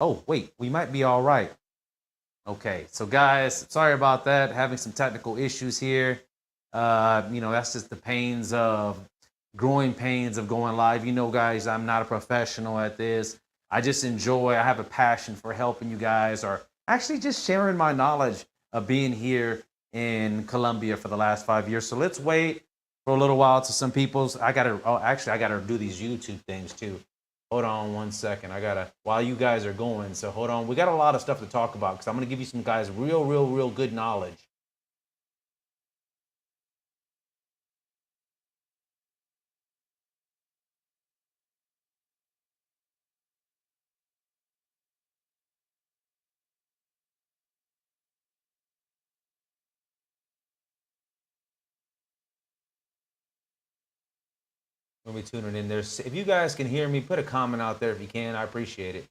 Oh, wait, we might be all right. Okay, so guys, sorry about that. Having some technical issues here. That's just the pains of growing pains of going live. Guys, I'm not a professional at this. I just enjoy, I have a passion for helping you guys or actually just sharing my knowledge of being here in Colombia for the last 5 years. So let's wait for a little while to some people's. I gotta do these YouTube things too. Hold on one second. While you guys are going, so hold on. We got a lot of stuff to talk about because I'm going to give you some guys real good knowledge. When we tuning in there, if you guys can hear me, put a comment out there if you can. I appreciate it.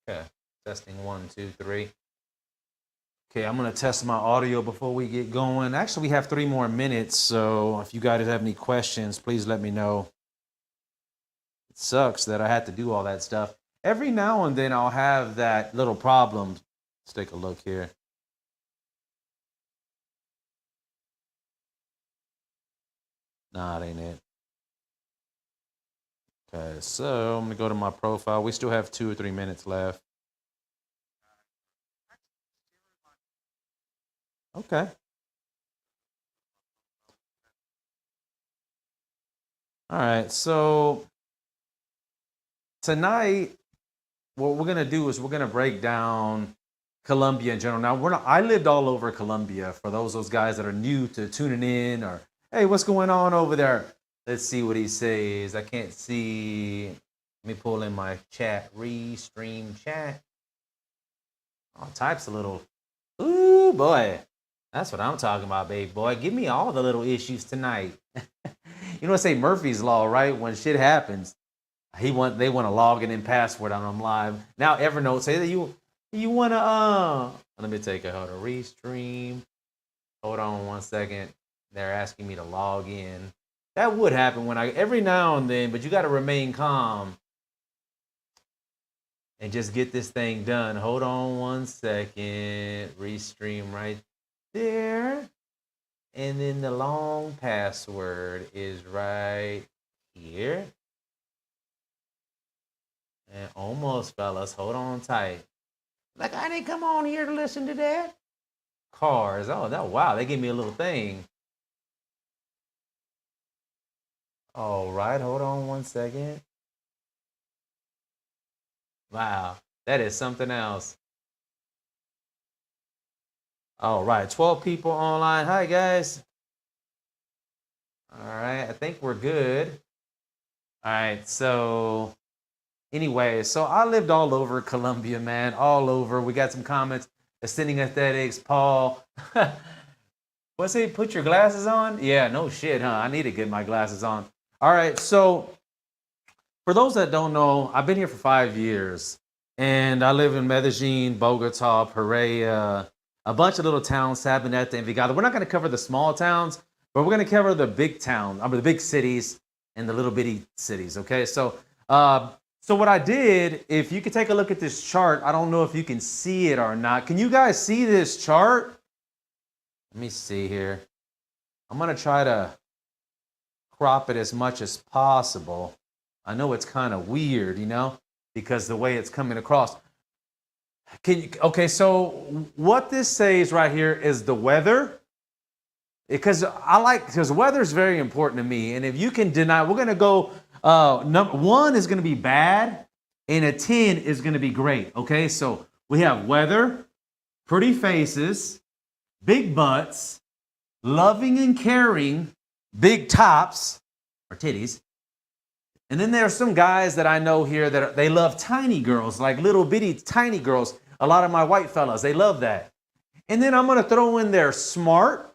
Okay, testing 1, 2, 3. Okay, I'm gonna test my audio before we get going. Actually, we have 3 more minutes, so if you guys have any questions, please let me know. It sucks that I had to do all that stuff. Every now and then I'll have that little problem. Let's take a look here. Nah, it ain't it. Okay, so I'm gonna go to my profile. We still have 2 or 3 minutes left. Okay. All right. So tonight, what we're gonna do is we're gonna break down Colombia in general. Now, I lived all over Colombia. For those guys that are new to tuning in, or hey, what's going on over there? Let's see what he says. I can't see. Let me pull in my chat. Restream chat. All types of little. Ooh boy, that's what I'm talking about, baby boy. Give me all the little issues tonight. You know, say Murphy's Law, right? When shit happens, they want a login and password on them live. Now Evernote say that you wanna let me take a hold of restream. Hold on one second. They're asking me to log in. That would happen every now and then, but you gotta remain calm and just get this thing done. Hold on one second. Restream right there. And then the long password is right here. And almost, fellas, hold on tight. Like, I didn't come on here to listen to that. Cars. Oh, wow. They gave me a little thing. All right. Hold on one second. Wow. That is something else. All right. 12 people online. Hi, guys. All right. I think we're good. All right. So anyway, so I lived all over Colombia, man, all over. We got some comments. Ascending Aesthetics, Paul. What's it? Put your glasses on? Yeah, no shit, huh? I need to get my glasses on. All right, so for those that don't know, I've been here for 5 years, and I live in Medellin, Bogota, Pereira, a bunch of little towns, Santa Marta, and Vigado. We're not going to cover the small towns, but we're going to cover the big towns, the big cities, and the little bitty cities. Okay, so what I did, if you could take a look at this chart, I don't know if you can see it or not. Can you guys see this chart? Let me see here. I'm going to try to crop it as much as possible. I know it's kind of weird, because the way it's coming across. So what this says right here is the weather. Because weather is very important to me. And if you can deny, we're going to go, number 1 is going to be bad and a 10 is going to be great. Okay, so we have weather, pretty faces, big butts, loving and caring, big tops or titties. And then there are some guys that I know here that they love tiny girls, like little bitty tiny girls. A lot of my white fellas, they love that. And then I'm going to throw in there smart.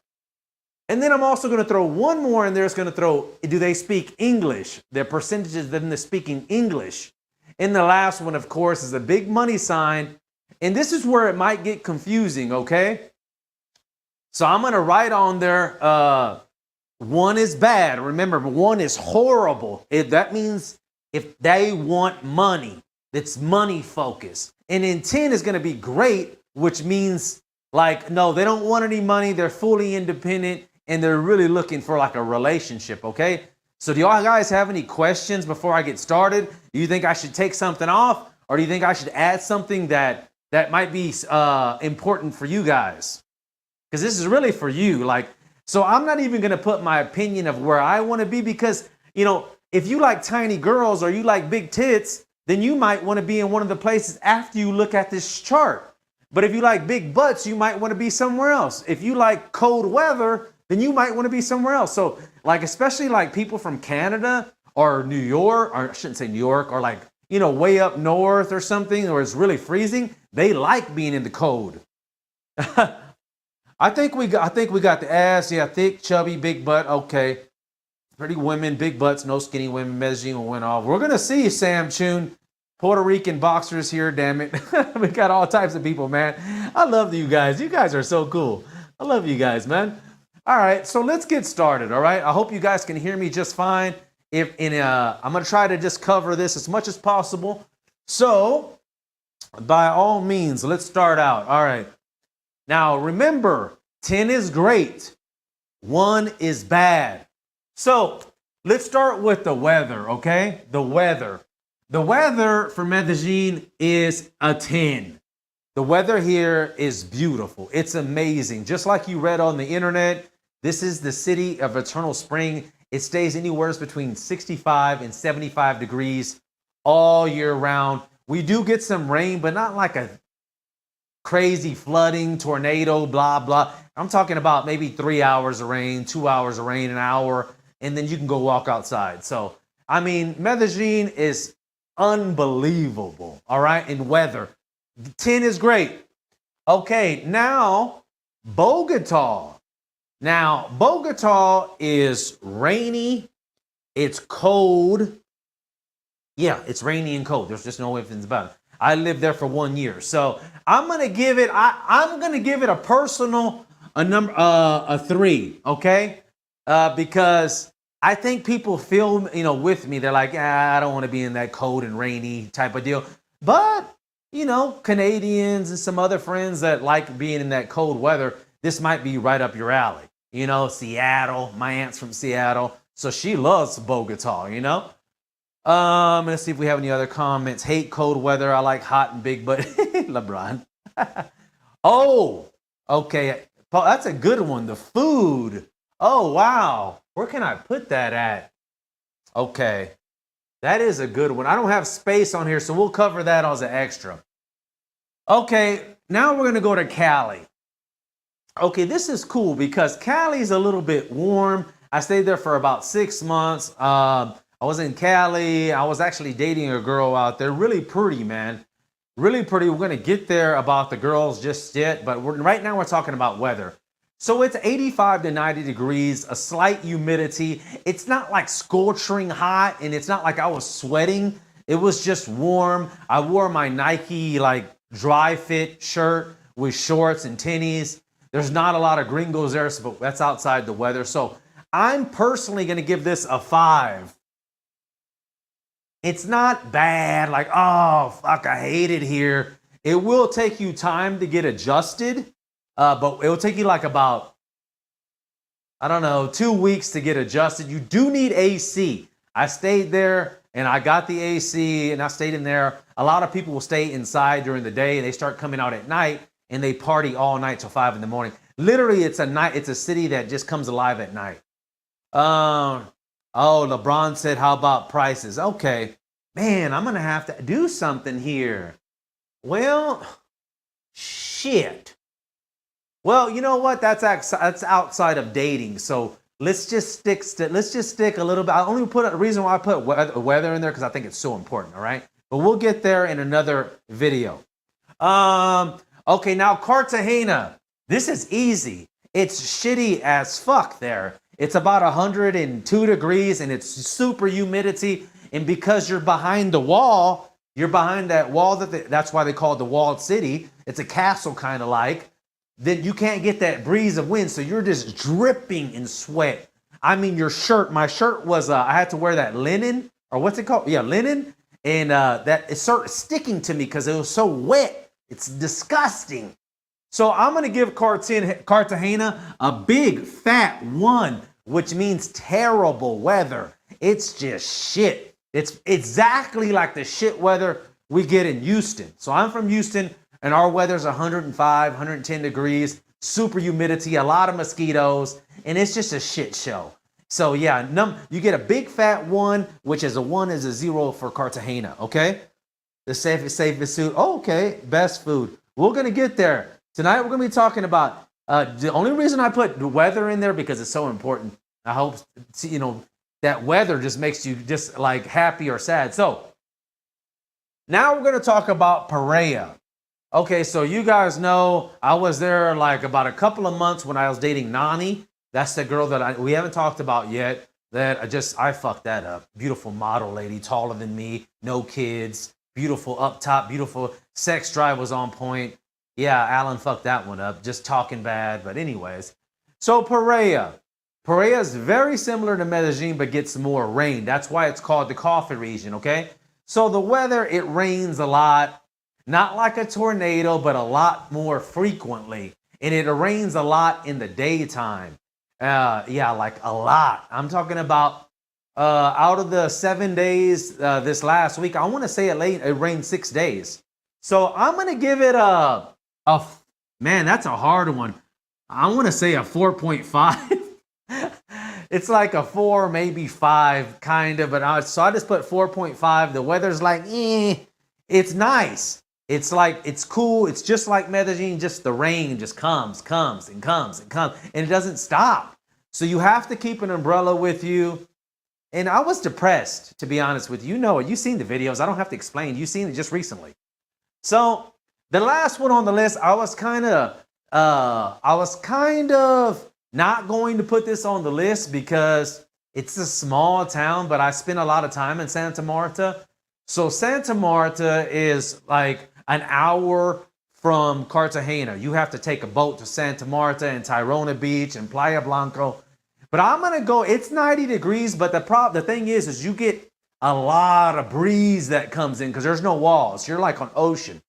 And then I'm also going to throw one more in there. It's going to throw, do they speak English? Their percentages of them speaking English. And the last one, of course, is a big money sign. And this is where it might get confusing, okay? So I'm going to write on there One is bad. Remember, one is horrible. That means if they want money, it's money focused. And then 10 is going to be great, which means like, no, they don't want any money. They're fully independent and they're really looking for like a relationship. Okay. So do y'all guys have any questions before I get started? Do you think I should take something off, or do you think I should add something that might be important for you guys? Because this is really for you. Like, so I'm not even going to put my opinion of where I want to be, because, you know, if you like tiny girls or you like big tits, then you might want to be in one of the places after you look at this chart. But if you like big butts, you might want to be somewhere else. If you like cold weather, then you might want to be somewhere else. So like, especially like people from Canada or New York, or I shouldn't say New York, or like, you know, way up north or something, or it's really freezing, they like being in the cold. I think we got the ass. Yeah, thick, chubby, big butt. Okay. Pretty women, big butts, no skinny women. Medellin went off. We're going to see, Sam Chun. Puerto Rican boxers here, damn it. We got all types of people, man. I love you guys. You guys are so cool. I love you guys, man. All right, so let's get started, all right? I hope you guys can hear me just fine. I'm going to try to just cover this as much as possible. So, by all means, let's start out. All right. Now, remember, 10 is great. 1 is bad. So, let's start with the weather, okay? The weather. The weather for Medellin is a 10. The weather here is beautiful. It's amazing. Just like you read on the internet, this is the city of eternal spring. It stays anywhere between 65 and 75 degrees all year round. We do get some rain, but not like a crazy flooding, tornado, blah, blah. I'm talking about maybe 3 hours of rain, 2 hours of rain, an hour, and then you can go walk outside. So, I mean, Medellin is unbelievable, all right, in weather. 10 is great. Okay, now Bogota. Now, Bogota is rainy, it's cold. Yeah, it's rainy and cold. There's just no ifs and about it. I lived there for 1 year. So I'm gonna give it, I'm gonna give it a personal a 3, okay? Because I think people feel, you know, with me. They're like, I don't want to be in that cold and rainy type of deal. But, you know, Canadians and some other friends that like being in that cold weather, this might be right up your alley. You know, Seattle, my aunt's from Seattle, so she loves Bogota, you know? Let's see if we have any other comments. Hate cold weather. I like hot and big butt. LeBron. Oh, okay. Paul, that's a good one. The food. Oh, wow. Where can I put that at? Okay. That is a good one. I don't have space on here, so we'll cover that as an extra. Okay, now we're going to go to Cali. Okay, this is cool because Cali's a little bit warm. I stayed there for about 6 months. I was in Cali. I was actually dating a girl out there. Really pretty, man. Really pretty. We're going to get there about the girls just yet, but right now we're talking about weather. So it's 85 to 90 degrees, a slight humidity. It's not like scorching hot, and it's not like I was sweating. It was just warm. I wore my Nike like dry fit shirt with shorts and tennies. There's not a lot of gringos there, but that's outside the weather. So I'm personally going to give this a 5. It's not bad, like, oh, fuck, I hate it here. It will take you time to get adjusted. But it will take you like about, I don't know, 2 weeks to get adjusted. You do need AC. I stayed there and I got the AC and I stayed in there. A lot of people will stay inside during the day and they start coming out at night and they party all night till 5 in the morning. Literally, it's a city that just comes alive at night. Oh, LeBron said, how about prices? Okay, man, I'm going to have to do something here. Well, shit. Well, you know what? That's outside of dating. So let's just stick a little bit. I only put a reason why I put weather in there because I think it's so important. All right, but we'll get there in another video. Okay, now Cartagena. This is easy. It's shitty as fuck there. It's about 102 degrees and it's super humidity. And because you're behind the wall, you're behind that wall that's why they call it the walled city. It's a castle kind of like. Then you can't get that breeze of wind, so you're just dripping in sweat. I mean, your shirt, my shirt was, I had to wear that linen, or what's it called? Yeah, linen. And that it started sticking to me because it was so wet. It's disgusting. So I'm going to give Cartagena a big fat 1, which means terrible weather. It's just shit. It's exactly like the shit weather we get in Houston. So I'm from Houston, and our weather's 105, 110 degrees, super humidity, a lot of mosquitoes, and it's just a shit show. So yeah, you get a big fat 1, which is a 1 is a 0 for Cartagena, okay? The safest food. Oh, okay, best food. We're going to get there. Tonight we're going to be talking about, the only reason I put the weather in there because it's so important. I hope, that weather just makes you just like happy or sad. So now we're going to talk about Paria. Okay, so you guys know I was there like about a couple of months when I was dating Nani. That's the girl that we haven't talked about yet. That I fucked that up. Beautiful model lady, taller than me, no kids, beautiful up top, beautiful. Sex drive was on point. Yeah, Alan fucked that one up, just talking bad. But anyways, so Paria. Paria is very similar to Medellin, but gets more rain. That's why it's called the coffee region, okay? So the weather, it rains a lot. Not like a tornado, but a lot more frequently. And it rains a lot in the daytime. Yeah, like a lot. I'm talking about out of the 7 days this last week, I want to say it rained 6 days. So I'm going to give it man, that's a hard one. I want to say a 4.5. It's like a 4, maybe 5, kind of. But so I just put 4.5. The weather's like, it's nice. It's like, it's cool. It's just like Medellin, just the rain just comes and comes. And it doesn't stop. So you have to keep an umbrella with you. And I was depressed, to be honest with you. You know it. You've seen the videos. I don't have to explain. You've seen it just recently. So the last one on the list, I was kind of not going to put this on the list because it's a small town, but I spent a lot of time in Santa Marta. So Santa Marta is like an hour from Cartagena. You have to take a boat to Santa Marta and Tyrona Beach and Playa Blanco. But I'm going to go, it's 90 degrees, but the thing is you get a lot of breeze that comes in because there's no walls. You're like on ocean,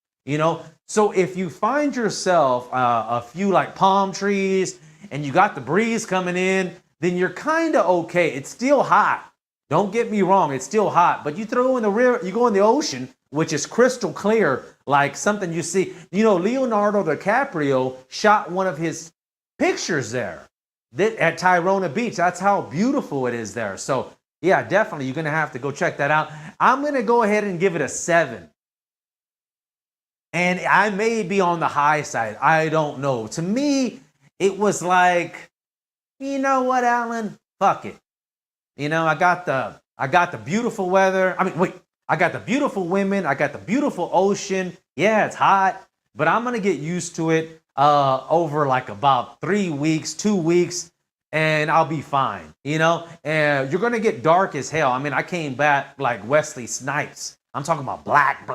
So if you find yourself a few like palm trees and you got the breeze coming in, then you're kind of okay. It's still hot. Don't get me wrong, it's still hot, but you throw in the river, you go in the ocean, which is crystal clear, like something you see. Leonardo DiCaprio shot one of his pictures there at Tyrona Beach. That's how beautiful it is there. So yeah, definitely, you're gonna have to go check that out. I'm gonna go ahead and give it a 7. And I may be on the high side. I don't know. To me, it was like, you know what, Alan? Fuck it. I got the beautiful weather. I got the beautiful women. I got the beautiful ocean. Yeah, it's hot, but I'm going to get used to it over like about 3 weeks, 2 weeks, and I'll be fine, And you're going to get dark as hell. I came back like Wesley Snipes. I'm talking about black.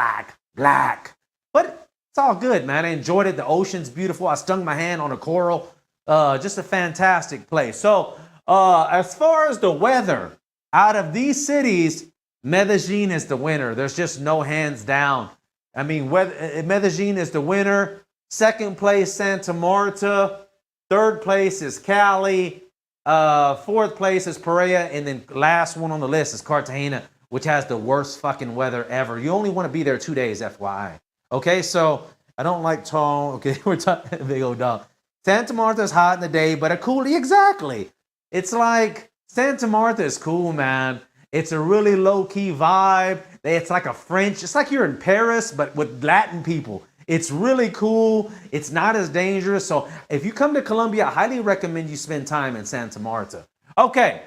But it's all good, man. I enjoyed it. The ocean's beautiful. I stung my hand on a coral. Just a fantastic place. So as far as the weather, out of these cities, Medellin is the winner. There's just no hands down. Medellin is the winner. Second place, Santa Marta. Third place is Cali. Fourth place is Paria. And then last one on the list is Cartagena, which has the worst fucking weather ever. You only want to be there 2 days, FYI. Okay, so I don't like tall. Okay, we're talking big old dog. Santa Marta is hot in the day, but exactly. It's like Santa Marta is cool, man. It's a really low-key vibe. It's like it's like you're in Paris, but with Latin people. It's really cool. It's not as dangerous. So if you come to Colombia, I highly recommend you spend time in Santa Marta. Okay.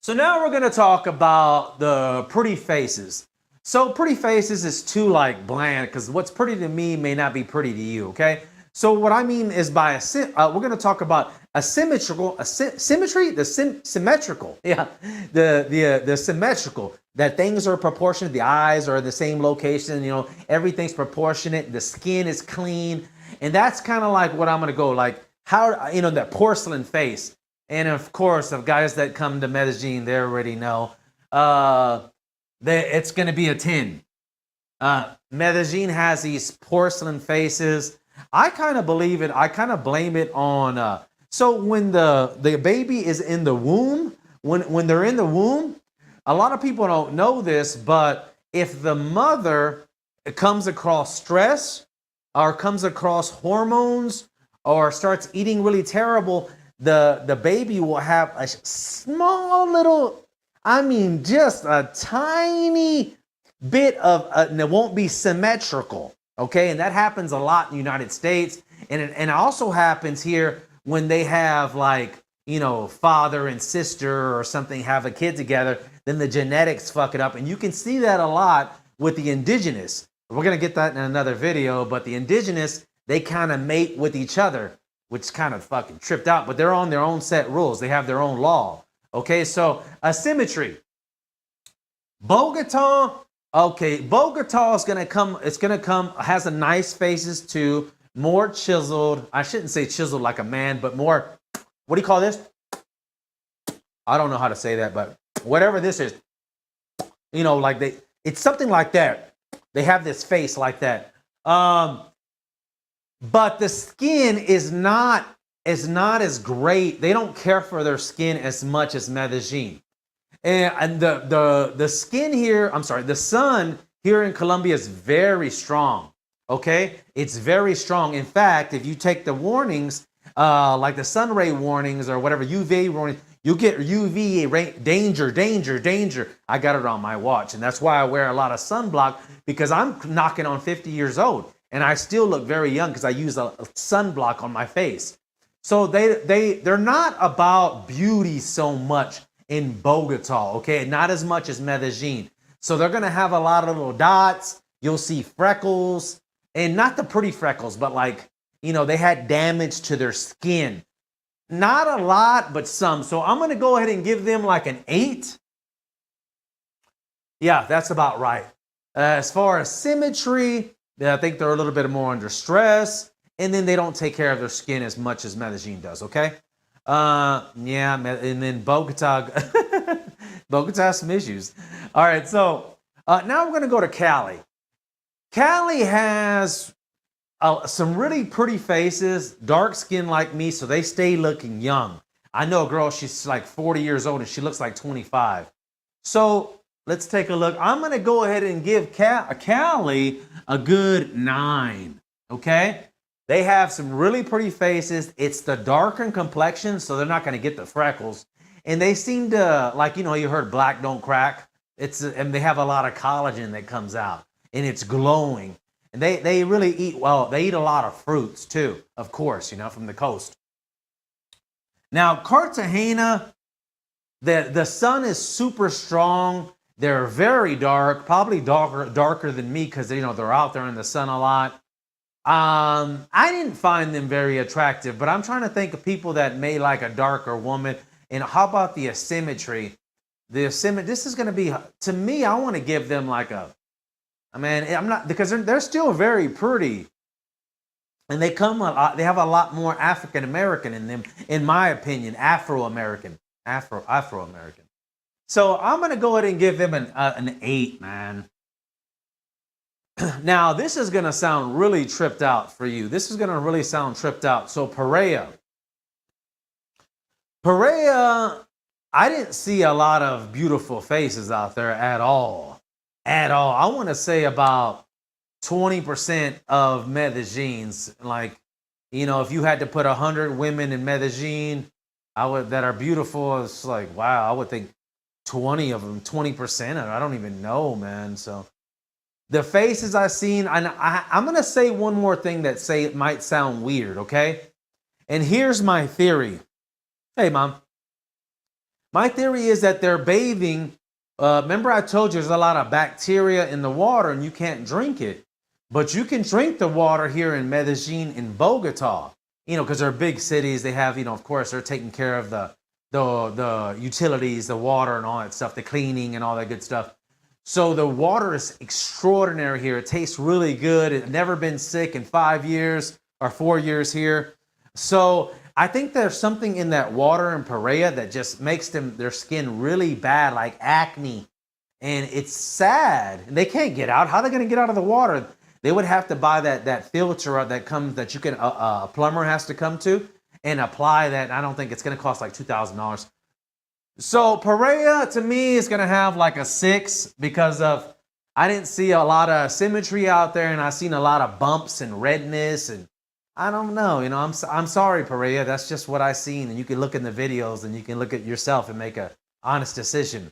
So now we're going to talk about the pretty faces. So pretty faces is too like bland because what's pretty to me may not be pretty to you, okay? So what I mean is we're going to talk about symmetrical, yeah, the symmetrical, that things are proportionate, the eyes are the same location, everything's proportionate, the skin is clean, and that's kind of like what I'm going to go, like how, that porcelain face. And of course, the guys that come to Medellin, they already know uh, it's going to be a 10. Medellin has these porcelain faces. I kind of believe it. I kind of blame it on. So when the baby is in the womb, when they're in the womb, a lot of people don't know this, but if the mother comes across stress or comes across hormones or starts eating really terrible, the baby will have a small little, I mean, just a tiny bit of, and it won't be symmetrical, okay? And that happens a lot in the United States. And it also happens here when they have like, you know, father and sister or something have a kid together, then the genetics fuck it up. And you can see that a lot with the indigenous. We're going to get that in another video, but the indigenous, they kind of mate with each other, which kind of fucking tripped out, but they're on their own set rules. They have their own law. Okay, so asymmetry. Bogota, okay, Bogota is going to come, it's going to come, has a nice faces too, more chiseled. I shouldn't say chiseled like a man, but more, what do you call this? I don't know how to say that, but whatever this is, you know, like it's something like that. They have this face like that. But the skin is not as great. They don't care for their skin as much as Medellin. And the skin here, I'm sorry, the sun here in Colombia is very strong. Okay? It's very strong. In fact, if you take the warnings, like the sun ray warnings or whatever, UV warning, you get UV danger, danger, danger. I got it on my watch. And that's why I wear a lot of sunblock, because I'm knocking on 50 years old. And I still look very young because I use a sunblock on my face. So they're not about beauty so much in Bogota, okay? Not as much as Medellin. So they're gonna have a lot of little dots. You'll see freckles, and not the pretty freckles, but like, you know, they had damage to their skin. Not a lot, but some. So I'm gonna go ahead and give them like an 8. Yeah, that's about right. As far as symmetry, I think they're a little bit more under stress, and then they don't take care of their skin as much as Medellin does, okay? Yeah, and then Bogota, Bogota has some issues. All right, so now we're gonna go to Cali. Cali has some really pretty faces, dark skin like me, so they stay looking young. I know a girl, she's like 40 years old and she looks like 25. So let's take a look. I'm gonna go ahead and give Cali a good 9, okay? They have some really pretty faces. It's the darker complexion, so they're not gonna get the freckles. And they seem to, like, you know, you heard black don't crack. And they have a lot of collagen that comes out, and it's glowing. And they really eat well. They eat a lot of fruits too, of course, you know, from the coast. Now, Cartagena, the sun is super strong. They're very dark, probably darker than me because, you know, they're out there in the sun a lot. I didn't find them very attractive, but I'm trying to think of people that may like a darker woman. And how about the asymmetry? This is going to be, to me, I want to give them like a, I mean, I'm not, because they're still very pretty. And they come a lot, they have a lot more African American in them, in my opinion, Afro-American. So I'm going to go ahead and give them an 8, man. Now, this is going to sound really tripped out for you. This is going to really sound tripped out. So Pereira, I didn't see a lot of beautiful faces out there at all. At all. I want to say about 20% of Medellin's. Like, you know, if you had to put 100 women in Medellin that are beautiful, it's like, wow, I would think 20 of them, 20%. I don't even know, man. So the faces I've seen, and I'm going to say one more thing that it might sound weird, okay? And here's my theory. Hey, Mom. My theory is that they're bathing. Remember I told you there's a lot of bacteria in the water and you can't drink it. But you can drink the water here in Medellin, in Bogota. You know, because they're big cities. They have, you know, of course, they're taking care of the utilities, the water and all that stuff, the cleaning and all that good stuff. So the water is extraordinary here. It tastes really good. It's never been sick in 5 years or 4 years here. So I think there's something in that water in Paria that just makes their skin really bad, like acne. And it's sad. They can't get out. How are they going to get out of the water? They would have to buy that filter that comes that you can a plumber has to come to and apply that. I don't think it's going to cost like $2,000. So Paria to me is going to have like a 6 because of I didn't see a lot of symmetry out there, and I seen a lot of bumps and redness, and I don't know. I'm sorry, Paria. That's just what I seen, and you can look in the videos and you can look at yourself and make a honest decision.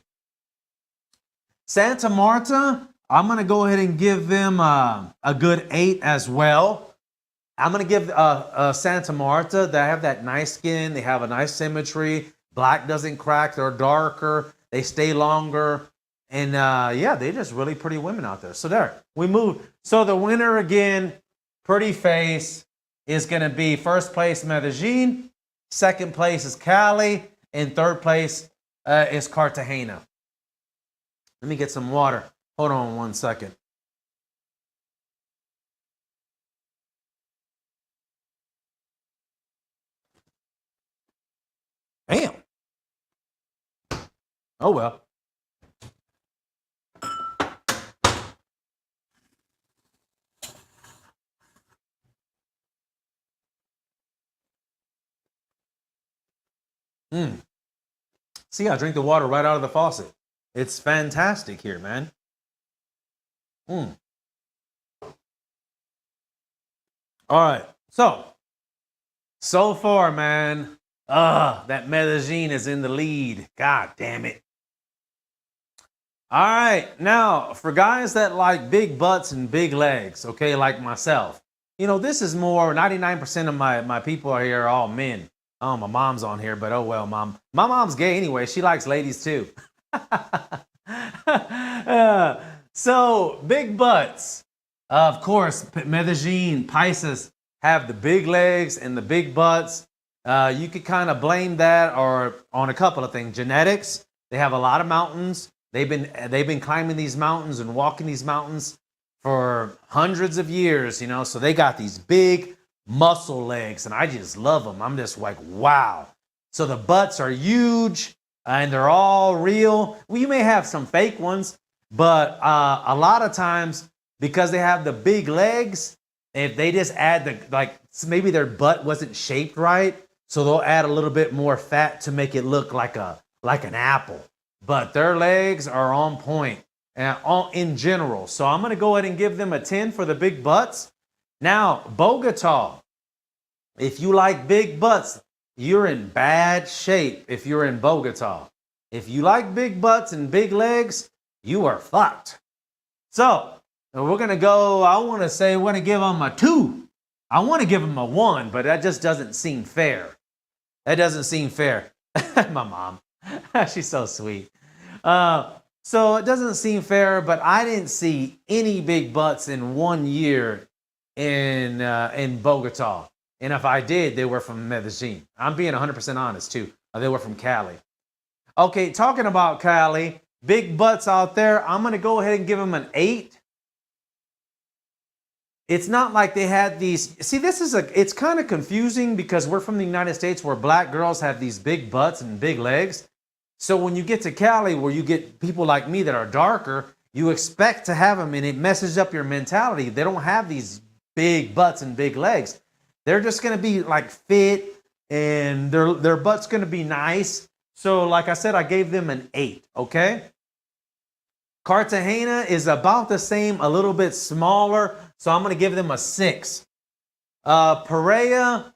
Santa Marta, I'm going to go ahead and give them a good 8 as well. I'm going to give Santa Marta, they have that nice skin. They have a nice symmetry. Black doesn't crack. They're darker. They stay longer. And yeah, they're just really pretty women out there. So there, we moved. So the winner again, pretty face, is going to be first place Medellin. Second place is Cali. And third place is Cartagena. Let me get some water. Hold on 1 second. Damn. Oh well. See, I drink the water right out of the faucet. It's fantastic here, man. All right. So far, man, that Medellin is in the lead. God damn it. All right. Now, for guys that like big butts and big legs, okay, like myself, this is more 99% of my people are here are all men. Oh, my mom's on here, but oh well, mom. My mom's gay anyway. She likes ladies too. So big butts. Of course, Medellin, Paisas have the big legs and the big butts. You could kind of blame that or on a couple of things. Genetics. They have a lot of mountains. They've been climbing these mountains and walking these mountains for hundreds of years, so they got these big muscle legs, and I just love them. I'm just like, wow. So the butts are huge, and they're all real. Well, you may have some fake ones, but a lot of times, because they have the big legs, if they just add maybe their butt wasn't shaped right, so they'll add a little bit more fat to make it look like an apple. But their legs are on point in general. So I'm going to go ahead and give them a 10 for the big butts. Now, Bogota, if you like big butts, you're in bad shape if you're in Bogota. If you like big butts and big legs, you are fucked. So, we're going to go, I want to say we're going to give them a 2. I want to give them a 1, but that just doesn't seem fair. That doesn't seem fair. My mom, she's so sweet. So it doesn't seem fair, but I didn't see any big butts in 1 year in Bogota. And if I did, they were from Medellin. I'm being 100% honest too. They were from Cali. Okay, talking about Cali, big butts out there, I'm going to go ahead and give them an 8. It's not like they had these. See, it's kind of confusing because we're from the United States where black girls have these big butts and big legs. So when you get to Cali, where you get people like me that are darker, you expect to have them, and it messes up your mentality. They don't have these big butts and big legs. They're just going to be like fit, and their butt's going to be nice. So like I said, I gave them an 8, okay? Cartagena is about the same, a little bit smaller, so I'm going to give them a 6. Paria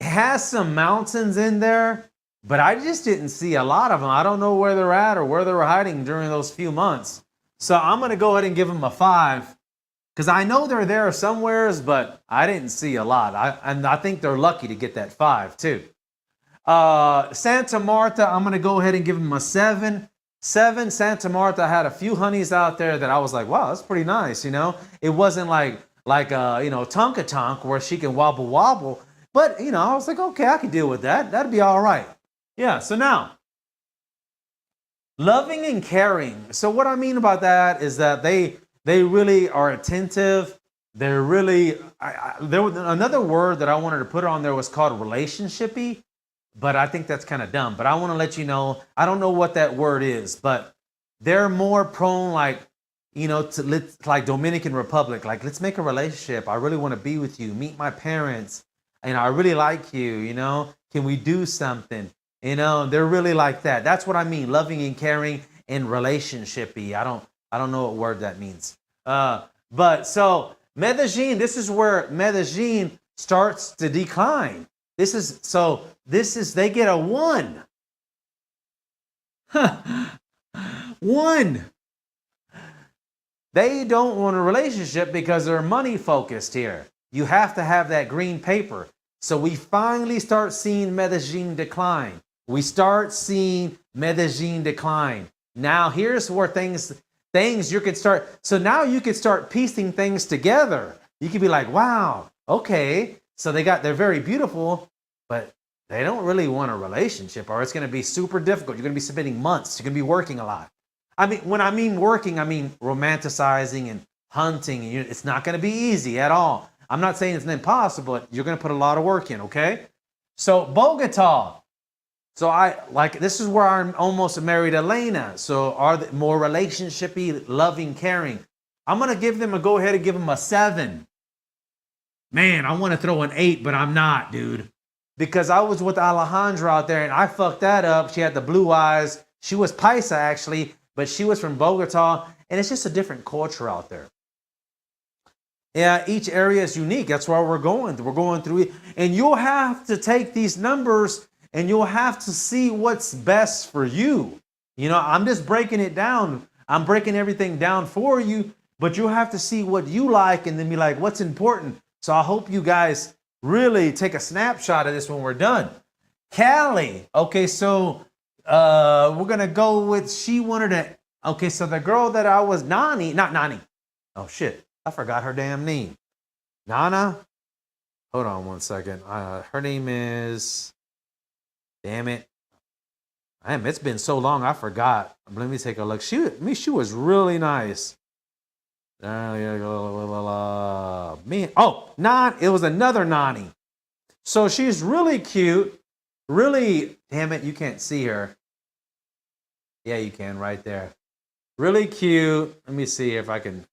has some mountains in there, but I just didn't see a lot of them. I don't know where they're at or where they were hiding during those few months. So I'm going to go ahead and give them a 5 because I know they're there somewheres, but I didn't see a lot. And I think they're lucky to get that 5 too. Santa Marta, I'm going to go ahead and give them a 7. 7, Santa Marta had a few honeys out there that I was like, wow, that's pretty nice, It wasn't like Tonka Tonk where she can wobble wobble. But, I was like, okay, I can deal with that. That'd be all right. Yeah, so now, loving and caring. So what I mean about that is that they really are attentive. they're really, there was another word that I wanted to put on there was called relationshipy, but I think that's kind of dumb. But I want to let you know, I don't know what that word is, but they're more prone, like, to like Dominican Republic, like, let's make a relationship. I really want to be with you, meet my parents, and I really like you, can we do something? They're really like that. That's what I mean, loving and caring and relationshipy. I don't know what word that means. But so Medellin, this is where Medellin starts to decline. They get a 1. 1. They don't want a relationship because they're money focused here. You have to have that green paper. So we finally start seeing Medellin decline. We start seeing Medellin decline. Now here's where things you could start. So now you could start piecing things together. You could be like, wow, okay. So they're very beautiful, but they don't really want a relationship, or it's going to be super difficult. You're going to be spending months. You're going to be working a lot. I mean, when I mean working, I mean romanticizing and hunting. It's not going to be easy at all. I'm not saying it's impossible, but you're going to put a lot of work in, okay? So Bogota. So this is where I'm almost married Elena. So are they more relationshipy, loving, caring? I'm going to go ahead and give them a 7. Man, I want to throw an 8, but I'm not, dude. Because I was with Alejandra out there and I fucked that up. She had the blue eyes. She was Paisa actually, but she was from Bogota, and it's just a different culture out there. Yeah, each area is unique. That's why we're going. We're going through it. And you'll have to take these numbers and you'll have to see what's best for you. I'm just breaking it down. I'm breaking everything down for you, but you'll have to see what you like and then be like, what's important? So I hope you guys really take a snapshot of this when we're done. Cali. Okay, so we're going to go with, she wanted to, okay, so the girl that I was, not Nani. Oh, shit. I forgot her damn name. Nana? Hold on one second. Her name is, damn it. Damn, it's been so long, I forgot. Let me take a look. She was really nice. Man. Oh, it was another Nani. So she's really cute. Really, damn it, you can't see her. Yeah, you can right there. Really cute. Let me see if I can.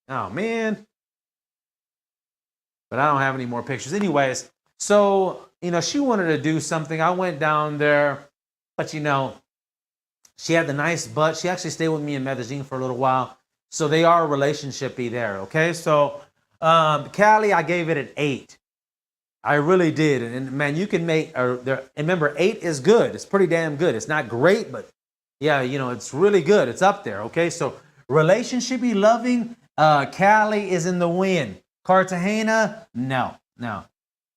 Oh, man. But I don't have any more pictures. Anyways, so, she wanted to do something. I went down there, but, she had the nice butt. She actually stayed with me in Medellin for a little while. So they are relationshipy there, okay? So Cali, I gave it an 8. I really did. And man, you can make, remember, 8 is good. It's pretty damn good. It's not great, but yeah, it's really good. It's up there, okay? So relationshipy, loving, Cali is in the win. Cartagena, no.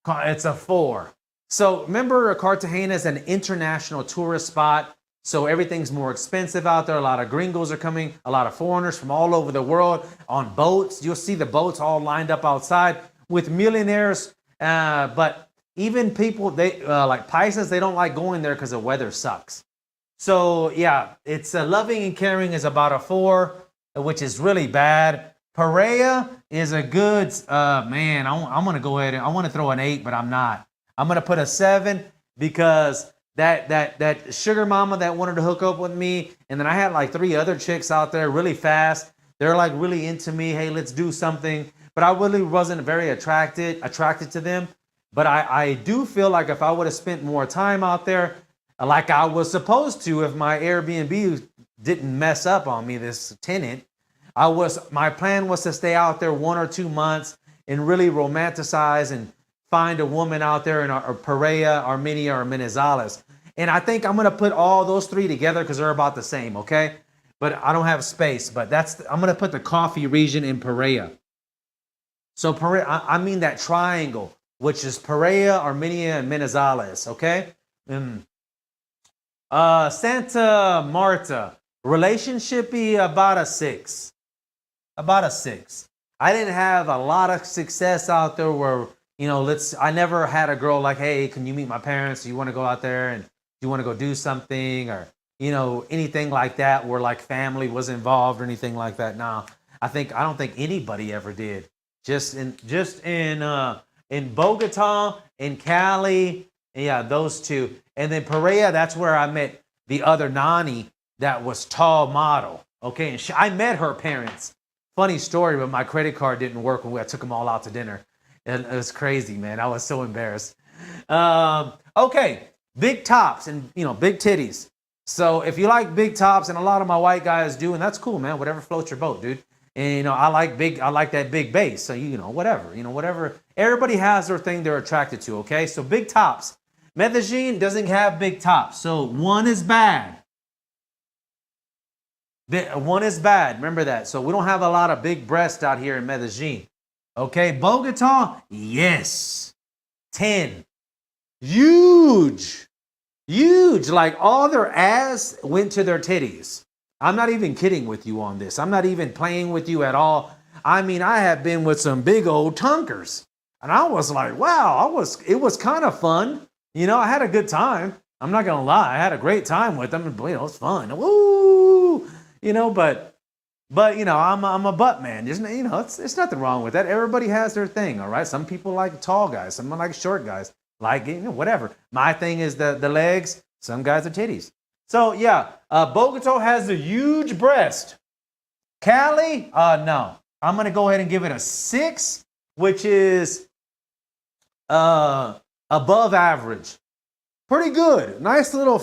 It's a 4. So remember, Cartagena is an international tourist spot. So everything's more expensive out there. A lot of gringos are coming, a lot of foreigners from all over the world on boats. You'll see the boats all lined up outside with millionaires. But even people, they like Paisas, they don't like going there because the weather sucks. So yeah, it's loving and caring is about a 4, which is really bad. Perea is a good, man, I'm going to go ahead and I want to throw an 8, but I'm not. I'm going to put a 7 because that sugar mama that wanted to hook up with me, and then I had like 3 other chicks out there really fast. They're like really into me. Hey, let's do something. But I really wasn't very attracted to them. But I do feel like if I would have spent more time out there, like I was supposed to, if my Airbnb didn't mess up on me, this tenant, my plan was to stay out there 1 or 2 months and really romanticize and find a woman out there in Perea, Armenia, or Manizales. And I think I'm going to put all those 3 together because they're about the same, okay? But I don't have space. But I'm going to put the coffee region in Perea. So Perea, I mean that triangle, which is Perea, Armenia, and Manizales, okay? Santa Marta, relationshipy, about a 6. About a 6. I didn't have a lot of success out there where, I never had a girl like, hey, can you meet my parents? Do you want to go out there and do you want to go do something or, anything like that where like family was involved or anything like that. No, I don't think anybody ever did. Just in Bogota, in Cali, yeah, those two. And then Perea, that's where I met the other Nani that was tall model. Okay, and I met her parents. Funny story, but my credit card didn't work when I took them all out to dinner. It was crazy, man. I was so embarrassed. Okay, big tops and big titties. So if you like big tops, and a lot of my white guys do, and that's cool, man. Whatever floats your boat, dude. And I like that big bass. So whatever. Everybody has their thing they're attracted to. Okay, so big tops. Medellin doesn't have big tops, so one is bad. One is bad. Remember that. So we don't have a lot of big breasts out here in Medellin. Okay, Bogota, yes, 10, huge. Like all their ass went to their titties. I'm not even kidding with you on this. I'm not even playing with you at all. I mean, I have been with some big old tunkers, and I was like, wow, it was kind of fun. I had a good time. I'm not gonna lie, I had a great time with them, and it was fun. Woo, but I'm a butt man. It's nothing wrong with that. Everybody has their thing, all right. Some people like tall guys, some like short guys, like whatever. My thing is the legs. Some guys are titties. So yeah, Bogota has a huge breast. Cali, no. I'm gonna go ahead and give it a 6, which is above average. Pretty good. Nice little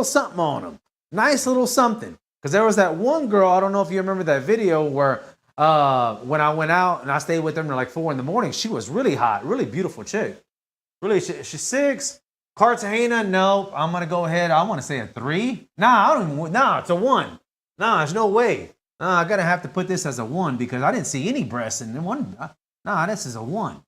something on them. Nice little something. Because there was that one girl, I don't know if you remember that video where when I went out and I stayed with them till like 4 a.m, she was really hot, really beautiful chick. Really, she's 6. Cartagena, no. I'm going to go ahead. I want to say a 3. Nah, it's a 1. Nah, there's no way. Nah, I got to have to put this as a 1 because I didn't see any breasts in one. Nah, this is a 1.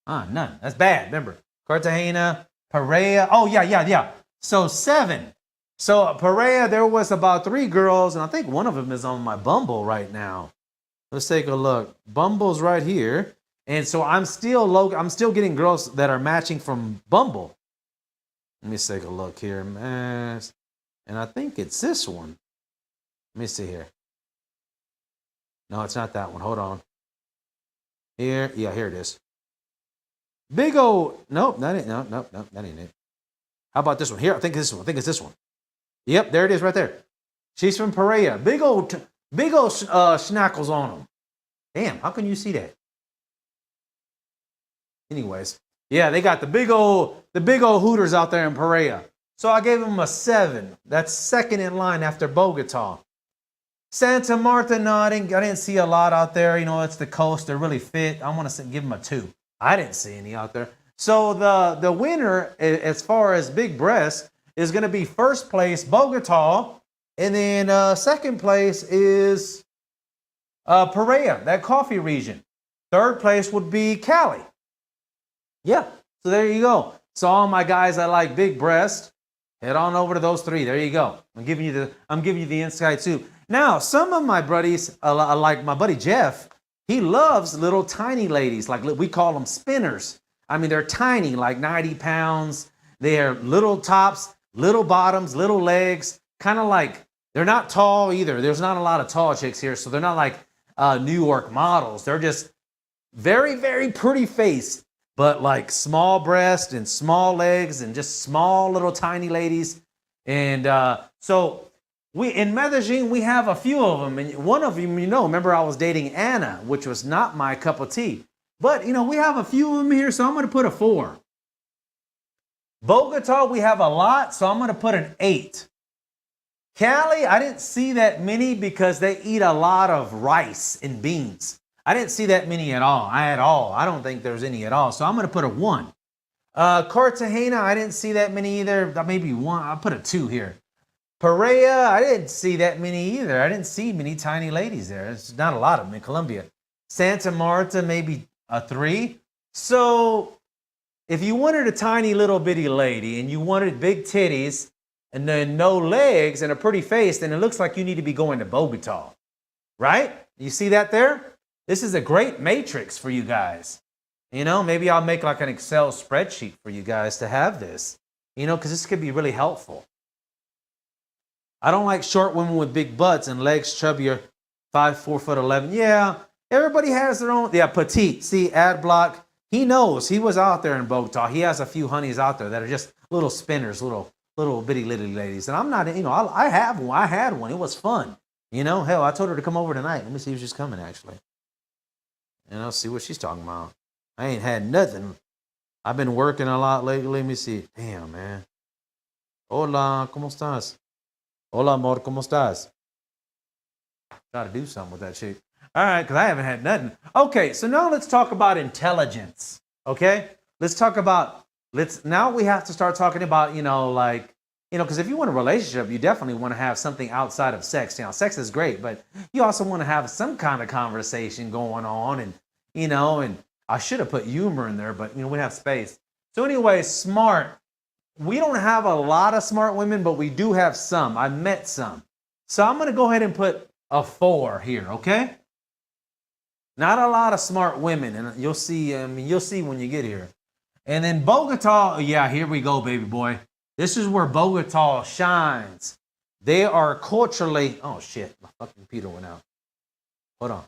None. That's bad. Remember, Cartagena, Perea. Oh, yeah. So 7. So Perea, there was about 3 girls, and I think one of them is on my Bumble right now. Let's take a look. Bumble's right here. And so I'm still getting girls that are matching from Bumble. Let me take a look here, man. And I think it's this one. Let me see here. No, it's not that one. Hold on. Here. Yeah, here it is. Big old. Nope, that ain't. Nope, that ain't it. How about this one? Here, I think it's this one. Yep, there it is right there. She's from Perea. Big old schnackles on them. Damn, how can you see that? Anyways, yeah, they got the big old hooters out there in Perea. So I gave them a 7. That's second in line after Bogota. Santa Marta, no, I didn't see a lot out there. It's the coast. They're really fit. I want to give them a 2. I didn't see any out there. So the winner, as far as big breasts, is going to be first place Bogota, and then second place is Perea, that coffee region. Third place would be Cali. Yeah, so there you go. So all my guys that like big breasts, head on over to those 3. There you go. I'm giving you the insight too. Now, some of my buddies, like my buddy Jeff, he loves little tiny ladies, like we call them spinners. I mean, they're tiny, like 90 pounds. They're little tops, little bottoms, little legs, kind of like, they're not tall either. There's not a lot of tall chicks here, so they're not like New York models. They're just very, very pretty face, but like small breasts and small legs and just small little tiny ladies. And so in Medellin, we have a few of them. And one of them, remember I was dating Anna, which was not my cup of tea. But, we have a few of them here, so I'm going to put a 4. Bogota, we have a lot, so I'm going to put an 8. Cali, I didn't see that many because they eat a lot of rice and beans. I didn't see that many at all. I don't think there's any at all, so I'm going to put a 1. Cartagena, I didn't see that many either. Maybe 1. I'll put a 2 here. Perea, I didn't see that many either. I didn't see many tiny ladies there. There's not a lot of them in Colombia. Santa Marta, maybe a 3. So if you wanted a tiny little bitty lady and you wanted big titties and then no legs and a pretty face, then it looks like you need to be going to Bogota, right? You see that there? This is a great matrix for you guys. Maybe I'll make like an Excel spreadsheet for you guys to have this, because this could be really helpful. I don't like short women with big butts and legs chubbier 4'11". Yeah, everybody has their own. Yeah, petite. See, ad block. He knows. He was out there in Bogota. He has a few honeys out there that are just little spinners, little bitty little ladies. And I'm not, I have one. I had one. It was fun. Hell, I told her to come over tonight. Let me see if she's coming, actually. See what she's talking about. I ain't had nothing. I've been working a lot lately. Let me see. Damn, man. Hola, ¿cómo estás? Hola, amor, ¿cómo estás? Try to do something with that shit. All right, because I haven't had nothing. Okay, so now let's talk about intelligence. Okay? Now we have to start talking about, because if you want a relationship, you definitely want to have something outside of sex. Sex is great, but you also want to have some kind of conversation going on, and I should have put humor in there, but we have space. So anyway, smart. We don't have a lot of smart women, but we do have some. I met some. So I'm going to go ahead and put a 4 here, okay? Not a lot of smart women, and you'll see when you get here. And then Bogota, yeah, here we go, baby boy. This is where Bogota shines. They are culturally, oh shit, my fucking computer went out. Hold on.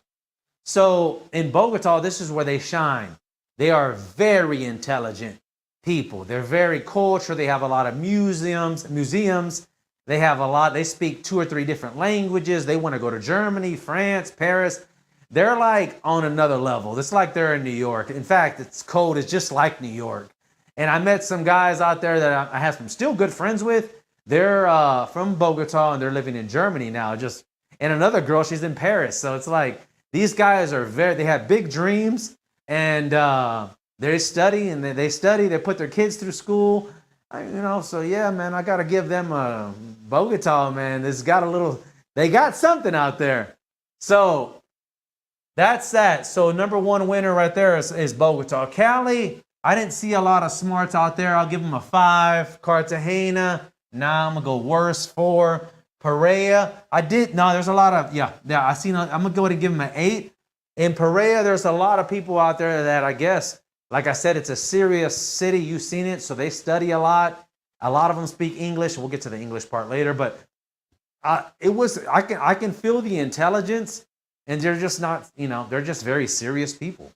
So in Bogota, this is where they shine. They are very intelligent people. They're very cultural. They have a lot of museums. They have they speak 2 or 3 different languages. They want to go to Germany, France, Paris. They're like on another level. It's like they're in New York. In fact, it's cold. It's just like New York. And I met some guys out there that I have some still good friends with. They're from Bogota and they're living in Germany now. And another girl, she's in Paris. So it's like these guys they have big dreams, and they study They put their kids through school. So yeah, man, I got to give them Bogota, man. They got something out there. So that's that. So number 1 winner right there is Bogota. Cali, I didn't see a lot of smarts out there. I'll give them a 5. Cartagena, nah, I'm going to go worse, 4. Pereira, there's a lot of, I'm going to go ahead and give them an 8. In Pereira, there's a lot of people out there that I guess, like I said, it's a serious city. You've seen it, so they study a lot. A lot of them speak English. We'll get to the English part later, but I can feel the intelligence, and they're just not, they're just very serious people.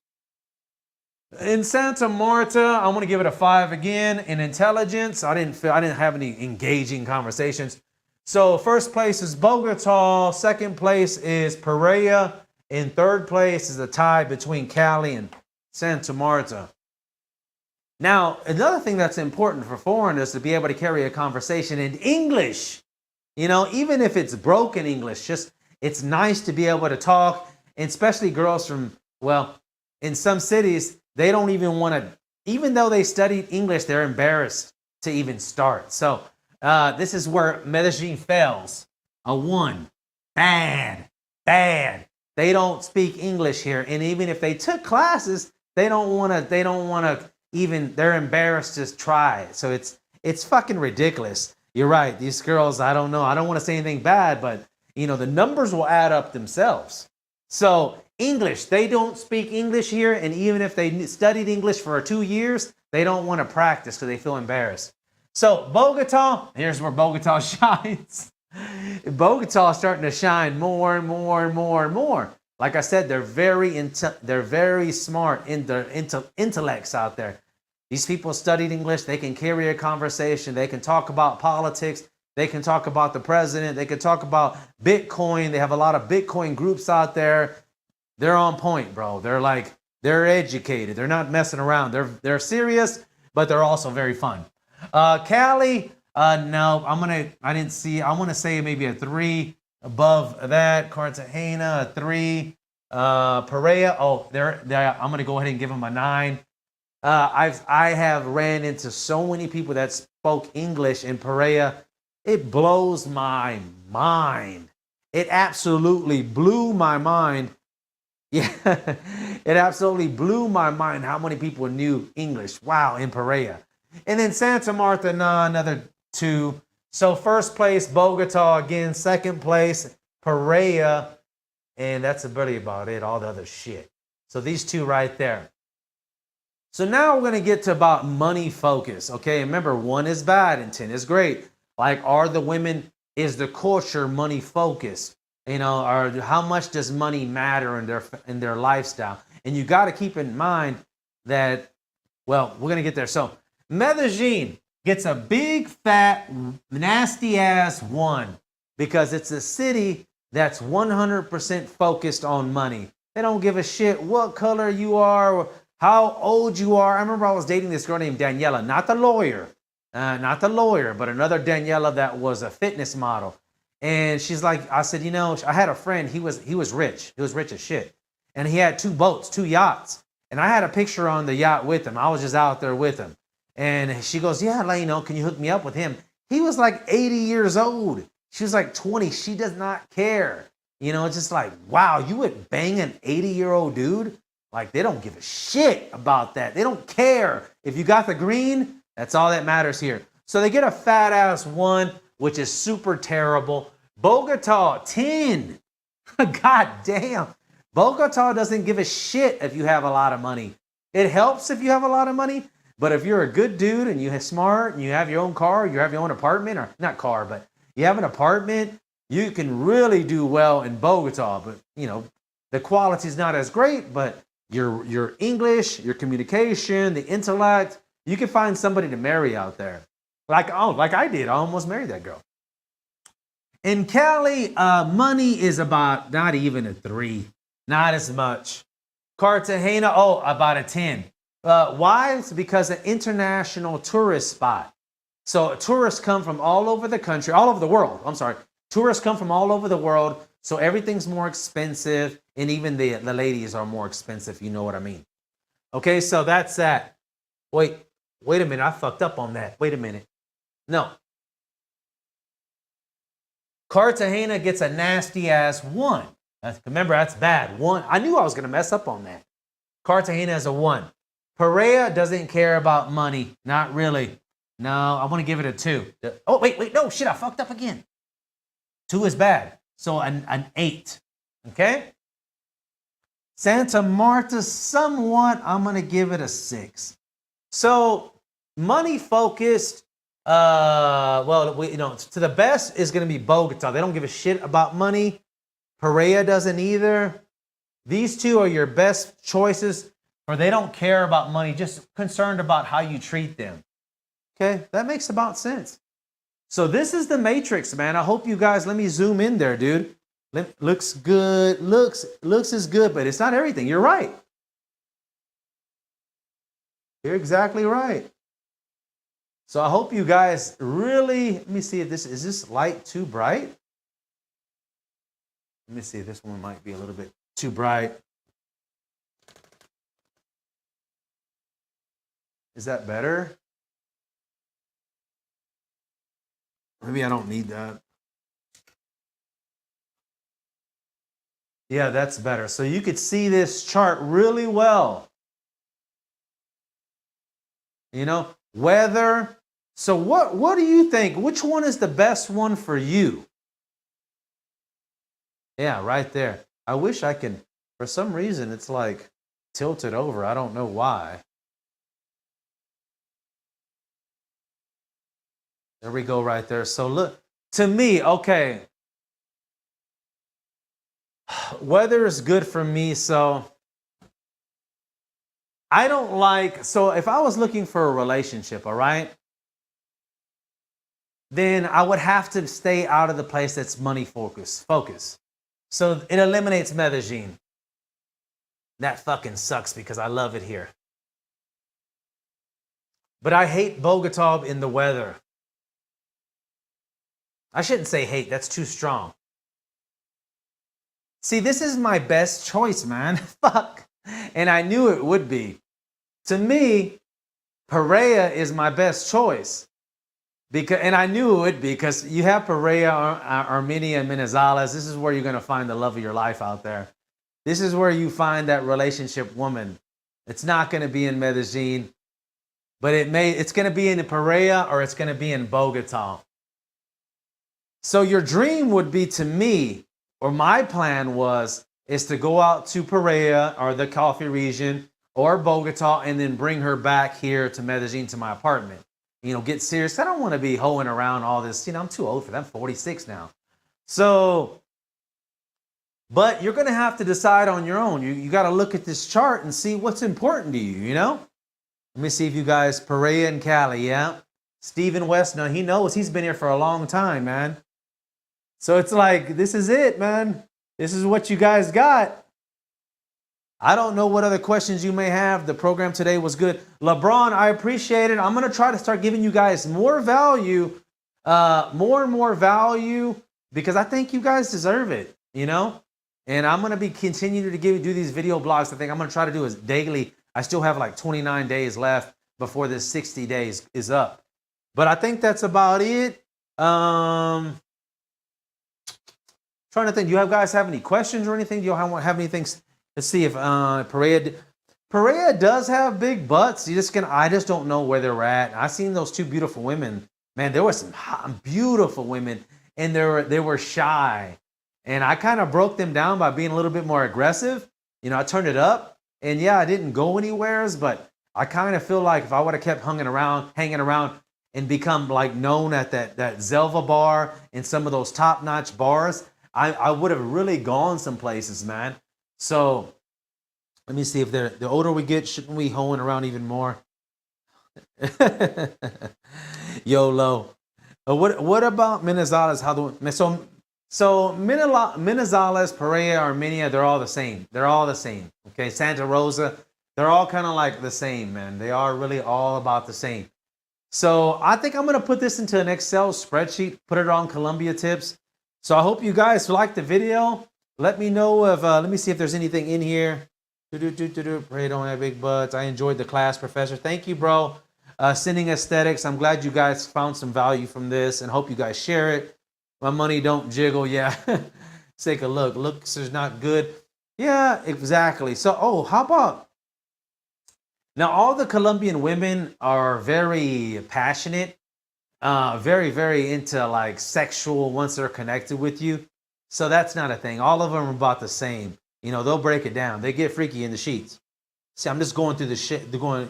In Santa Marta, I'm going to give it a 5 again. In intelligence, I didn't have any engaging conversations. So first place is Bogota, second place is Pereira, in third place is a tie between Cali and Santa Marta. Now, another thing that's important for foreigners to be able to carry a conversation in English. Even if it's broken English, it's nice to be able to talk, and especially girls from, in some cities, they don't even want to, even though they studied English, they're embarrassed to even start. So this is where Medellin fails. A 1. Bad. They don't speak English here. And even if they took classes, they're embarrassed to try. So it's fucking ridiculous. You're right. These girls, I don't know. I don't want to say anything bad, but the numbers will add up themselves. So English, they don't speak English here. And even if they studied English for 2 years, they don't want to practice because they feel embarrassed. So Bogota, here's where Bogota shines. Bogota is starting to shine more and more and more and more. Like I said, they're very smart in their intellects out there. These people studied English. They can carry a conversation. They can talk about politics. They can talk about the president. They can talk about Bitcoin. They have a lot of Bitcoin groups out there. They're on point, bro. They're educated. They're not messing around. They're serious, but they're also very fun. Cali, no, I want to say maybe a 3 above that. Cartagena, a 3. Pereira, I'm going to go ahead and give them a 9. I have ran into so many people that spoke English in Pereira. It blows my mind. It absolutely blew my mind. Yeah, it absolutely blew my mind how many people knew English. Wow, in Pereira. And then Santa Marta, another 2. So first place, Bogota again. Second place, Pereira. And that's really about it, all the other shit. So these 2 right there. So now we're going to get to about money focus. Okay, remember, 1 is bad and 10 is great. Like, are the women, is the culture money focused? or how much does money matter in their lifestyle? And you got to keep in mind that, well, we're gonna get there. So Medellin gets a big, fat, nasty ass 1 because it's a city that's 100% focused on money. They don't give a shit what color you are, how old you are. I remember I was dating this girl named Daniela, not the lawyer, but another Daniela that was a fitness model. And she's like, I said, I had a friend, he was rich. He was rich as shit. And he had 2 boats, 2 yachts. And I had a picture on the yacht with him. I was just out there with him. And she goes, yeah, can you hook me up with him? He was like 80 years old. She was like 20. She does not care. It's just like, wow, you would bang an 80-year-old dude? Like, they don't give a shit about that. They don't care. If you got the green, that's all that matters here. So they get a fat ass 1, which is super terrible. Bogota, 10. God damn. Bogota doesn't give a shit if you have a lot of money. It helps if you have a lot of money, but if you're a good dude and you're smart and you have your own car, you have your own apartment, or not car, but you have an apartment, you can really do well in Bogota. But, the quality is not as great, but your English, your communication, the intellect, you can find somebody to marry out there. Like I did. I almost married that girl. In Cali, money is about not even a 3. Not as much. Cartagena, about a 10. Why? It's because an international tourist spot. So tourists come from all over the country, all over the world. I'm sorry. Tourists come from all over the world. So everything's more expensive. And even the ladies are more expensive. You know what I mean? Okay, so that's that. Wait a minute. I fucked up on that. Wait a minute. No. Cartagena gets a nasty ass 1. Remember, that's bad. 1. I knew I was going to mess up on that. Cartagena is a 1. Pereira doesn't care about money. Not really. No, I want to give it a 2. Oh, wait. No, shit, I fucked up again. 2 is bad. So an 8. Okay? Santa Marta, somewhat, I'm going to give it a 6. So money focused, to the best is going to be Bogota. They don't give a shit about money. Pereira doesn't either. These 2 are your best choices, or they don't care about money, just concerned about how you treat them. Okay, that makes about sense. So this is the matrix, man. I hope you guys, let me zoom in there, dude. Looks good, looks is good, but it's not everything. You're right. You're exactly right. So I hope you guys really, let me see if is this light too bright? Let me see, this one might be a little bit too bright. Is that better? Maybe I don't need that. Yeah, that's better. So you could see this chart really well. Weather. So what do you think? Which one is the best one for you? Yeah, right there. I wish I can, for some reason, it's like tilted over. I don't know why. There we go right there. So look, to me, okay, weather is good for me. So if I was looking for a relationship, all right, then I would have to stay out of the place that's money focus. So it eliminates Medellin. That fucking sucks because I love it here. But I hate Bogota in the weather. I shouldn't say hate, that's too strong. See, this is my best choice, man. Fuck. And I knew it would be. To me, Pereira is my best choice. And I knew it would be because you have Pereira, Armenia, and Manizales. This is where you're going to find the love of your life out there. This is where you find that relationship woman. It's not going to be in Medellin, but it's going to be in Pereira or it's going to be in Bogota. So your dream would be, to me, or my plan is to go out to Pereira or the coffee region or Bogota and then bring her back here to Medellin to my apartment. Get serious. I don't want to be hoeing around all this. I'm too old for that. I'm 46 now. So But you're going to have to decide on your own. You got to look at this chart and see what's important to you, you know? Let me see if you guys, Perea and Cali, yeah? Stephen West, no, he knows. He's been here for a long time, man. So it's like, this is it, man. This is what you guys got. I don't know what other questions you may have. The program today was good. LeBron, I appreciate it. I'm going to try to start giving you guys more value, more and more value, because I think you guys deserve it, you know? And I'm going to be continuing to do these video blogs. I think I'm going to try to do it daily. I still have like 29 days left before this 60 days is up. But I think that's about it. Trying to think, do you guys have any questions or anything? Do you have anything? Let's see if Perea does have big butts. I just don't know where they're at. I seen those two beautiful women. Man, there were some beautiful women, and they were shy. And I kind of broke them down by being a little bit more aggressive. You know, I turned it up. And yeah, I didn't go anywheres, but I kind of feel like if I would have kept hanging around and become like known at that Zelva bar and some of those top-notch bars, I would have really gone some places, man. So let me see if the older we get, shouldn't we hoeing around even more? YOLO. What about Manizales? So Manizales, Perea, Armenia, they're all the same. They're all the same. Okay, Santa Rosa, they're all kind of like the same, man. They are really all about the same. So I think I'm going to put this into an Excel spreadsheet, put it on Colombia tips. So I hope you guys liked the video. Let me know if, let me see if there's anything in here. Pray don't have big butts. I enjoyed the class, Professor. Thank you, bro. Sending aesthetics. I'm glad you guys found some value from this and hope you guys share it. My money don't jiggle. Yeah. Take a look. Looks is not good. Yeah, exactly. So, how about now? All the Colombian women are very passionate, very, very into like sexual once they're connected with you. So that's not a thing. All of them are about the same. You know, they'll break it down. They get freaky in the sheets. See, I'm just going through the shit. They're going,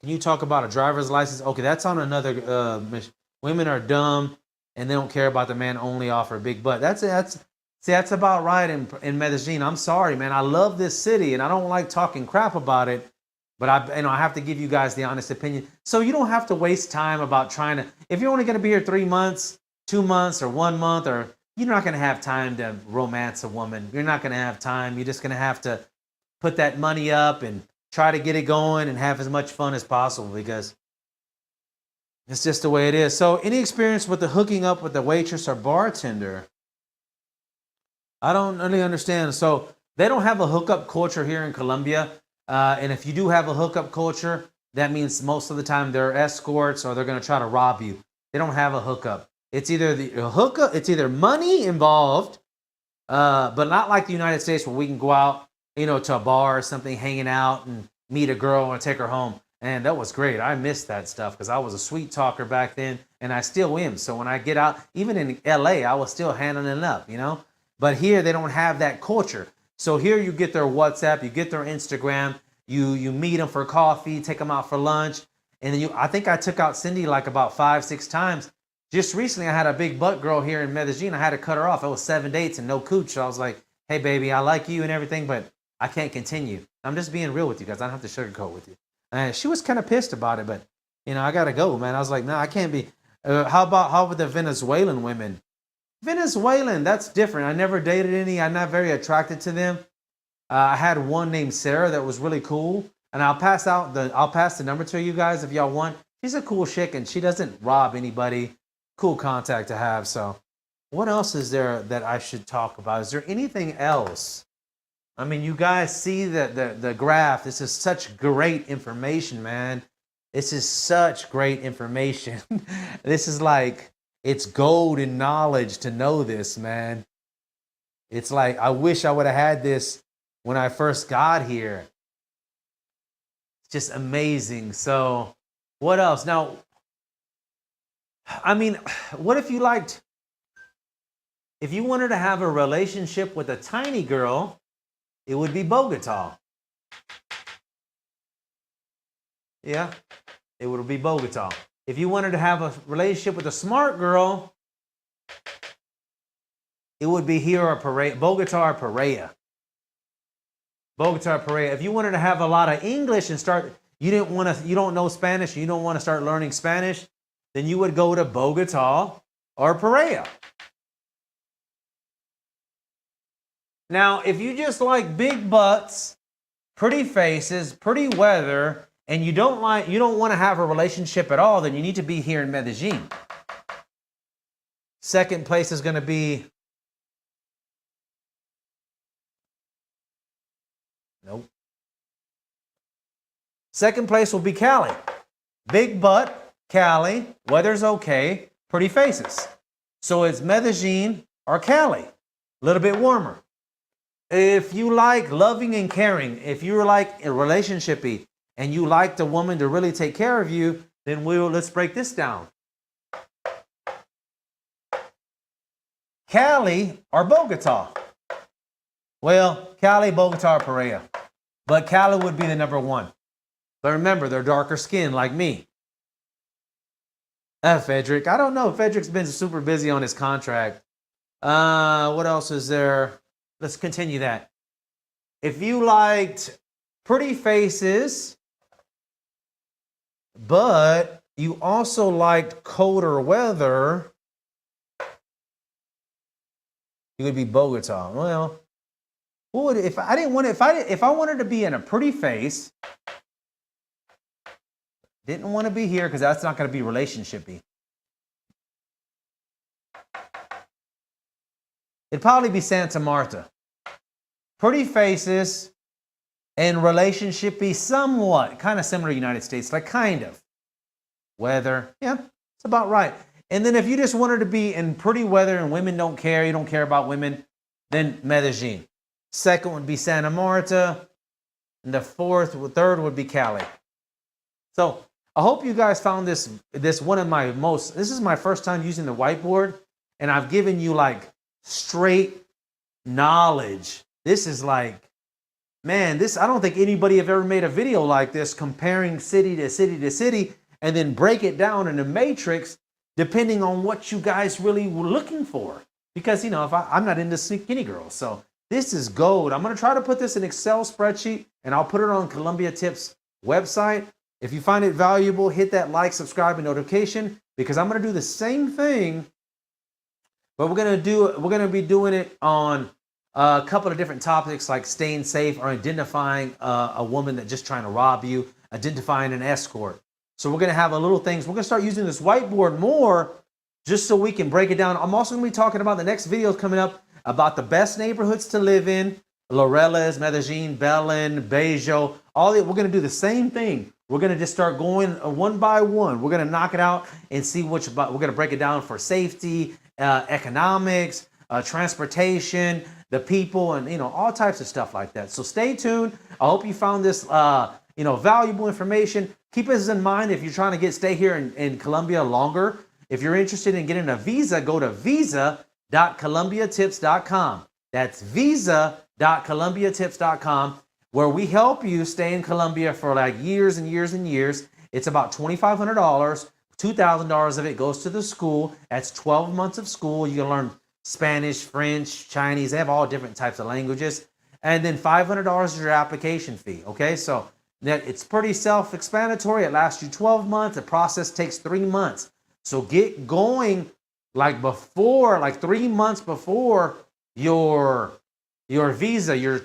can you talk about a driver's license? Okay, that's on another mission. Women are dumb and they don't care about the man, only offer a big butt. That's about right in Medellin. I'm sorry, man. I love this city and I don't like talking crap about it. But I have to give you guys the honest opinion. So you don't have to waste time about trying to, if you're only going to be here 3 months, 2 months, or 1 month, or you're not going to have time to romance a woman. You're not going to have time. You're just going to have to put that money up and try to get it going and have as much fun as possible because it's just the way it is. So any experience with the hooking up with the waitress or bartender? I don't really understand. So they don't have a hookup culture here in Colombia. And if you do have a hookup culture, that means most of the time they're escorts or they're going to try to rob you. They don't have a hookup. It's either it's either money involved, but not like the United States where we can go out, to a bar or something, hanging out and meet a girl and take her home. And that was great. I missed that stuff because I was a sweet talker back then and I still am. So when I get out, even in LA, I was still handling it up, But here they don't have that culture. So here you get their WhatsApp, you get their Instagram, you meet them for coffee, take them out for lunch. And then I think I took out Cindy like about 5-6 times. Just recently, I had a big butt girl here in Medellin. I had to cut her off. It was 7 dates and no cooch. So I was like, hey, baby, I like you and everything, but I can't continue. I'm just being real with you guys. I don't have to sugarcoat with you. And she was kind of pissed about it, but, I got to go, man. I was like, no, I can't be. How about the Venezuelan women? Venezuelan, that's different. I never dated any. I'm not very attracted to them. I had one named Sarah that was really cool. And I'll pass the number to you guys if y'all want. She's a cool chick and she doesn't rob anybody. Cool contact to have. So what else is there that I should talk about? Is there anything else? I mean, you guys see the graph. This is such great information, man. This is such great information. This is like, it's gold in knowledge to know this, man. It's like, I wish I would have had this when I first got here. It's just amazing. So what else? Now, I mean, what if you wanted to have a relationship with a tiny girl, it would be Bogota. Yeah, it would be Bogota. If you wanted to have a relationship with a smart girl, it would be here or Pereira, Bogota or Pereira. Bogota or Pereira. If you wanted to have a lot of English and you don't know Spanish, you don't want to start learning Spanish, then you would go to Bogota or Pereira. Now, if you just like big butts, pretty faces, pretty weather, and you don't want to have a relationship at all, then you need to be here in Medellin. Second place is going to be nope. Second place will be Cali. Big butt, Cali, weather's okay, pretty faces. So it's Medellin or Cali, a little bit warmer. If you like loving and caring, if you're like a relationshipy and you like the woman to really take care of you, then let's break this down. Cali or Bogota? Well, Cali, Bogota, or Pereira. But Cali would be the number one. But remember, they're darker skinned like me. Frederick, I don't know. Frederick's been super busy on his contract. What else is there? Let's continue that. If you liked pretty faces, but you also liked colder weather, you would be Bogota. Well, if I wanted to be in a pretty face, didn't want to be here because that's not going to be relationshipy. It'd probably be Santa Marta. Pretty faces and relationshipy somewhat, kind of similar to the United States, like kind of. Weather, yeah, it's about right. And then if you just wanted to be in pretty weather and women don't care, you don't care about women, then Medellin. Second would be Santa Marta. And the third would be Cali. So I hope you guys found this one of my this is my first time using the whiteboard, and I've given you like straight knowledge. This is like, man, I don't think anybody have ever made a video like this comparing city to city to city and then break it down in a matrix depending on what you guys really were looking for. Because, you know, if I'm not into skinny girls, so this is gold. I'm going to try to put this in Excel spreadsheet and I'll put it on Colombia Tips website. If you find it valuable, hit that like, subscribe, and notification, because I'm going to do the same thing. But we're going to be doing it on a couple of different topics like staying safe or identifying a woman that's just trying to rob you, identifying an escort. So we're going to have a little things. We're going to start using this whiteboard more just so we can break it down. I'm also going to be talking about the next videos coming up about the best neighborhoods to live in, Laureles, Medellin, Belen, Bejo, we're going to do the same thing. We're going to just start going one by one. We're going to knock it out and see we're going to break it down for safety, economics, transportation, the people, and, you know, all types of stuff like that. So stay tuned. I hope you found this, valuable information. Keep this in mind if you're trying to stay here in Colombia longer. If you're interested in getting a visa, go to visa.colombiatips.com. That's visa.colombiatips.com, where we help you stay in Colombia for like years and years and years. It's about $2,500. $2,000 of it goes to the school. That's 12 months of school. You can learn Spanish, French, Chinese. They have all different types of languages. And then $500 is your application fee. Okay, so it's pretty self-explanatory. It lasts you 12 months. The process takes 3 months. So get going like 3 months before your visa, your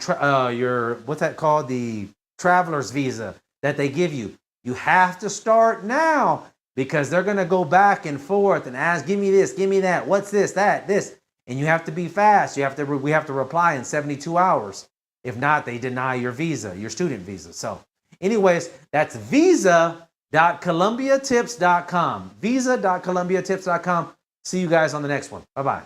what's that called? The traveler's visa that they give you. You have to start now because they're going to go back and forth and ask, give me this, give me that. What's this, that, this? And you have to be fast. We have to reply in 72 hours. If not, they deny your visa, your student visa. So anyways, that's visa.colombiatips.com. Visa.colombiatips.com. See you guys on the next one. Bye-bye.